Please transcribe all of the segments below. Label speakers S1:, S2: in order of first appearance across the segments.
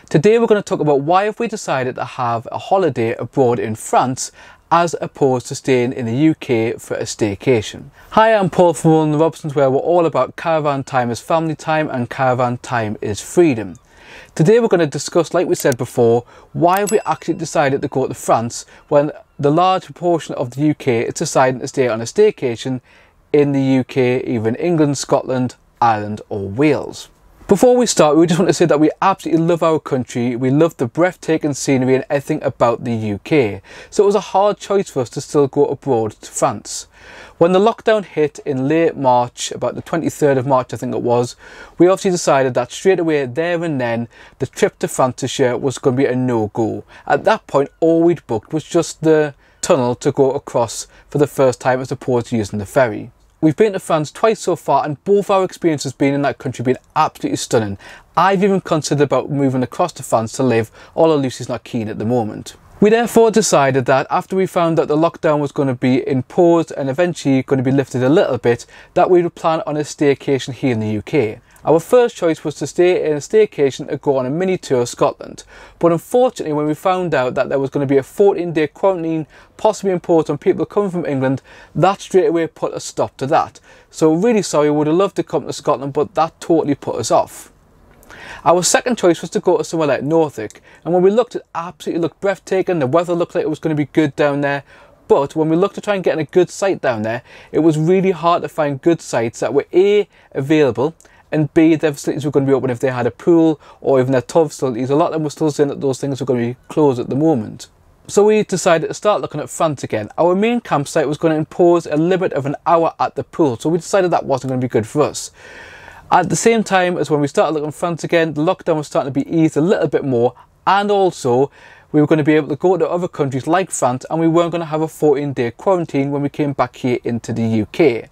S1: Today we're going to talk about why have we decided to have a holiday abroad in France as opposed to staying in the UK for a staycation. Hi, I'm Paul from Rolling the Robsons, where we're all about caravan time is family time and caravan time is freedom. Today we're going to discuss, like we said before, why we actually decided to go to France when the large proportion of the UK is deciding to stay on a staycation in the UK, either in England, Scotland, Ireland or Wales. Before we start, we just want to say that we absolutely love our country. We love the breathtaking scenery and everything about the UK. So it was a hard choice for us to still go abroad to France. When the lockdown hit in late March, about the 23rd of March I think it was, we obviously decided that straight away there and then the trip to France this year was going to be a no-go. At that point all we'd booked was just the tunnel to go across for the first time as opposed to using the ferry. We've been to France twice so far and both our experiences being in that country have been absolutely stunning. I've even considered about moving across to France to live, although Lucy's not keen at the moment. We therefore decided that after we found that the lockdown was going to be imposed and eventually going to be lifted a little bit, that we would plan on a staycation here in the UK. Our first choice was to stay in a staycation and go on a mini tour of Scotland. But unfortunately, when we found out that there was going to be a 14-day quarantine possibly imposed on people coming from England, that straight away put a stop to that. So really sorry, we would have loved to come to Scotland, but that totally put us off. Our second choice was to go to somewhere like Norfolk, and when we looked, it absolutely looked breathtaking. The weather looked like it was going to be good down there. But when we looked to try and get a good site down there, it was really hard to find good sites that were A, available, and B, their facilities were going to be open if they had a pool or even their tub facilities. A lot of them were still saying that those things were going to be closed at the moment. So we decided to start looking at France again. Our main campsite was going to impose a limit of an hour at the pool, so we decided that wasn't going to be good for us. At the same time as when we started looking at France again, the lockdown was starting to be eased a little bit more, and also we were going to be able to go to other countries like France and we weren't going to have a 14-day quarantine when we came back here into the UK.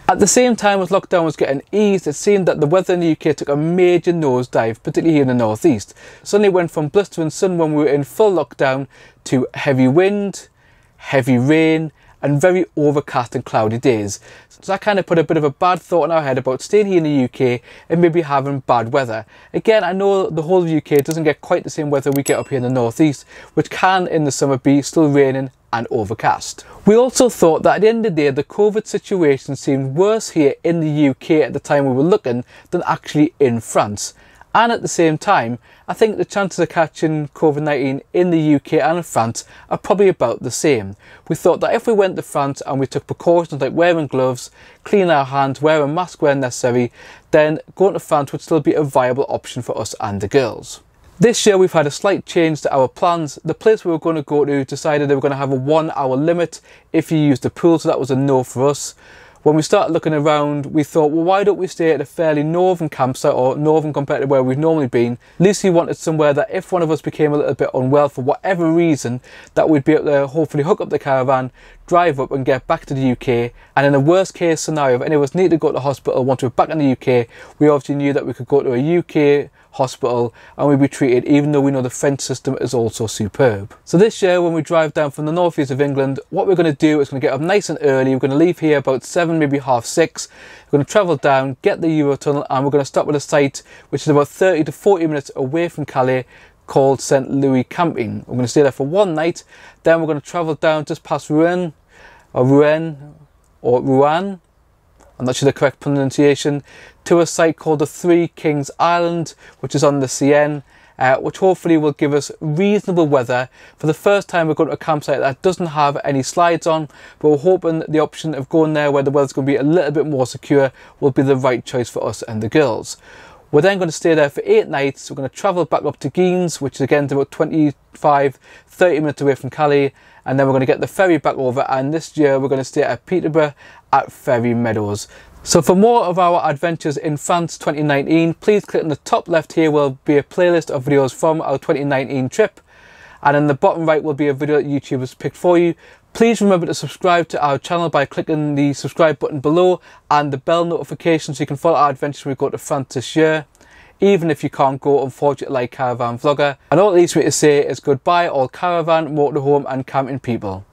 S1: At the same time as lockdown was getting eased, it seemed that the weather in the UK took a major nosedive, particularly here in the northeast. Suddenly it went from blistering sun when we were in full lockdown to heavy wind, heavy rain and very overcast and cloudy days. So that kind of put a bit of a bad thought in our head about staying here in the UK and maybe having bad weather. Again, I know the whole of the UK doesn't get quite the same weather we get up here in the northeast, which can in the summer be still raining and overcast. We also thought that at the end of the day the COVID situation seemed worse here in the UK at the time we were looking than actually in France. And at the same time, I think the chances of catching COVID-19 in the UK and in France are probably about the same. We thought that if we went to France and we took precautions like wearing gloves, cleaning our hands, wearing masks where necessary, then going to France would still be a viable option for us and the girls. This year we've had a slight change to our plans. The place we were going to go to decided they were going to have a 1 hour limit if you used the pool, so that was a no for us. When we started looking around, we thought, well, why don't we stay at a fairly northern campsite, or northern compared to where we've normally been. Lucy wanted somewhere that if one of us became a little bit unwell for whatever reason, that we'd be able to hopefully hook up the caravan, drive up and get back to the UK. And in a worst case scenario, if any of us needed to go to the hospital once we were back in the UK, we obviously knew that we could go to a UK hospital and we'd be treated, even though we know the French system is also superb. So this year when we drive down from the northeast of England, what we're going to do is going to get up nice and early. We're going to leave here about 7, maybe half 6. We're going to travel down, get the Eurotunnel, and we're going to stop at a site which is about 30 to 40 minutes away from Calais called St. Louis Camping. We're going to stay there for one night, then we're going to travel down just past Rouen, I'm not sure the correct pronunciation, to a site called the Three Kings Island, which is on the Seine, which hopefully will give us reasonable weather. For the first time we're going to a campsite that doesn't have any slides on, but we're hoping the option of going there where the weather's going to be a little bit more secure will be the right choice for us and the girls. We're then going to stay there for 8 nights. We're going to travel back up to Guines, which is again about 25-30 minutes away from Calais, and then we're going to get the ferry back over, and this year we're going to stay at Peterborough at Ferry Meadows. So for more of our adventures in France 2019, please click on the top left. Here will be a playlist of videos from our 2019 trip, and in the bottom right will be a video that YouTube has picked for you. Please remember to subscribe to our channel by clicking the subscribe button below and the bell notification so you can follow our adventures when we go to France this year, even if you can't go, unfortunately, like Caravan Vlogger. And all it leaves me to say is goodbye all caravan, motorhome and camping people.